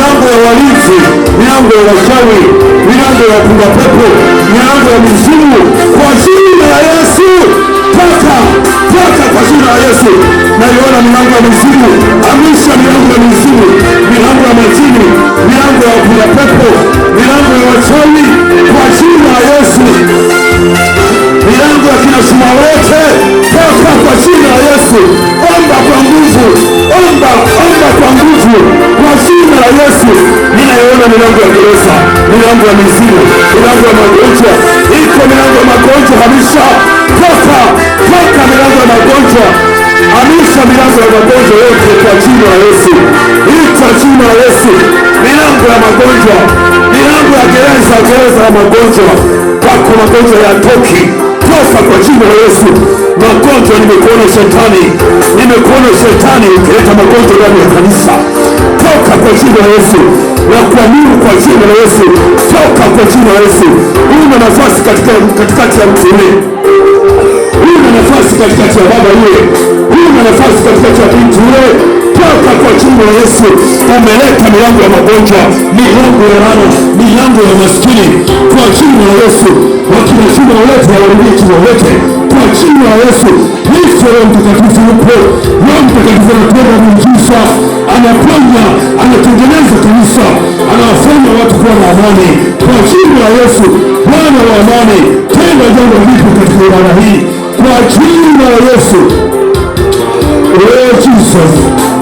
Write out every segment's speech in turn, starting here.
milango ya walinzi, milango ya wachawi, milango ya wapiga pepo, milango ya mizimu, kwa jina la Yesu toka kwa jina la Yesu. Naiona milango ya mizimu, amisha milango ya mizimu, milango ya majini, milango ya wapiga pepo, milango ya wachawi kwa jina la Yesu. Milango ya kina shuma wote toka kwa jina la Yesu. Omba kwa nguvu, omba kwa nguvu kwa jina la Yesu. Ninaiona milango ya gereza, milango ya mizimu, milango ya magonjwa. Iko milango ya magonjwa, hamisha toka milango ya magonjwa, hamisha milango ya magonjwa yote kwa jina la Yesu. Ita jina la Yesu. Milango ya magonjwa, milango ya gereza ya magonjwa, pako magonjwa ya toki toka kwa jina la Yesu. Magonjwa, nimekuona shetani ukileta magonjwa ndani ya kanisa, toka kwa jina la Yesu. Na kuamuru kwa jina la Yesu, toka kwa jina la Yesu. Una nafasi katikati ya mtu yule, una nafasi katikati ya baba yule, una nafasi katikati ya binti yule, toka kwa jina la Yesu. Umeleta milango ya magonjwa, milango ya laana, milango ya maskini kwa jina la Yesu. Wakina shida wote hawarudie chini wote kwa jina la Yesu. Kristo Roho Mtakatifu yupo. Roho Mtakatifu anatenda miujiza, anaponya, anatengeneza kanisa, anawafanya watu kuwa na amani kwa jina la Yesu. Bwana wa amani, tenda jambo lipo katika ibada hii kwa jina la Yesu. Oh Jesus,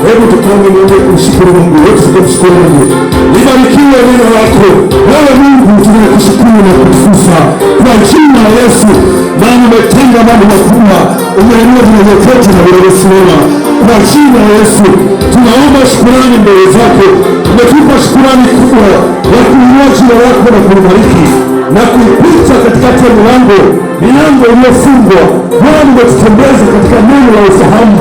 hebu tukaombe Mungu kumshukuru Mungu. Wote tukamshukuru Mungu. Libarikiwe neno lako. Wewe Mungu tunakushukuru na kutukuza kwa jina la Yesu. Maana umetenda mambo makubwa. Umeinua tunazoketi na unasimama kwa jina la Yesu. Tunaomba shukrani mbele zako. Umetupa shukrani kubwa ya kuinua jina lako na kulibariki na kuipita katikati ya milango iliyofungwa. Bwana, umetutembeza katika neno la ufahamu.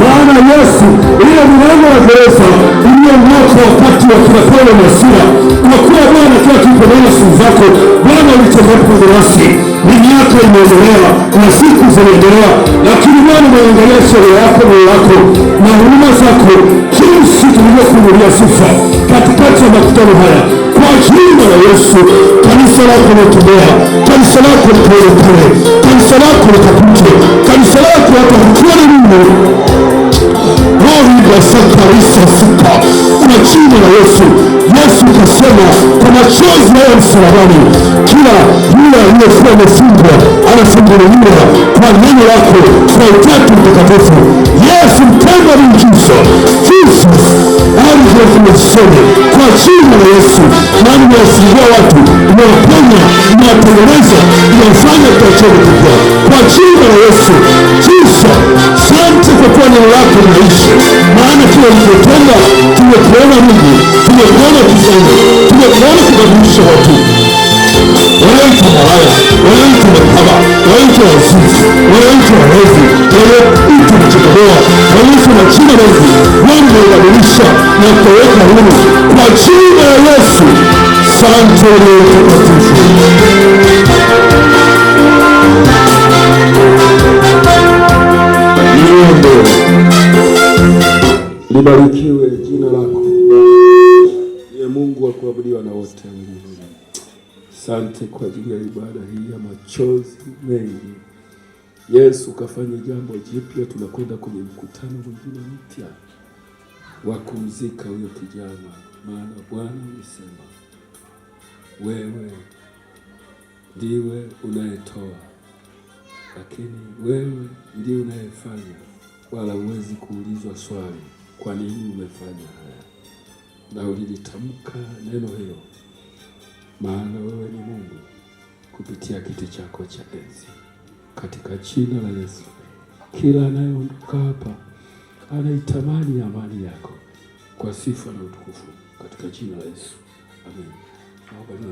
Maana Yesu, ile milango ya gereza iliyong'oka wakati wa kina Paulo na Sila, kwa kuwa Bwana kila tulipoona siku zako Bwana ulitembea pamoja nasi. Ni miaka imeendelea na siku zinaendelea, lakini Bwana umeangalia sheria yako, neno lako na huruma zako, jinsi tulivyokuinulia sifa katikati ya makutano haya kwa jina la Yesu. Kanisa lako litembea, kanisa lako lipelekele, kanisa lako likapite, kanisa lako hata mkiona Mungu Sakarisa sika kwa jina la Yesu. Yesu kasema kwa machozi ya msalabani, kila yule aliyekuwa amefungwa anafunguliwa kwa neno lako, kwa Utatu Mtakatifu. Yesu mtenda miujiza, Jesus alivyosema kwa jina la Yesu. Maana umewafungua watu, umewaponya, umewatengeneza, umefanya kiachana kipya kwa jina la Yesu. Jesus, asante kwa kuwa neno lako linaishi. Maana kila ulipotenda tumekuona Mungu, tumekuona kufanya, tumekuona kubadilisha watu. Wanaitwa malaya, wanaitwa makaba, wanaitwa wazinzi, wanaitwa walevi, wanaitwa mchokodoa, wanaitwa majina mengi. Wewe umebadilisha na kuweka huru kwa jina la Yesu. Asante Roho Mtakatifu. Libarikiwe jina lako. Ye Mungu wa kuabudiwa na wote wengine. Asante kwa ajili ya ibada hii ya machozi mengi. Yesu kafanya jambo jipya. Tunakwenda kwenye mkutano mwingine mpya wa kumzika huyo kijana. Maana Bwana alisema wewe ndiwe unayetoa, lakini wewe ndiwe unayefanya, wala huwezi kuulizwa swali kwa nini umefanya haya. Na ulilitamka neno hilo, maana wewe ni Mungu kupitia kiti chako cha enzi. Katika jina la Yesu, kila anayeondoka hapa anaitamani amani yako kwa sifa na utukufu, katika jina la Yesu. Amen.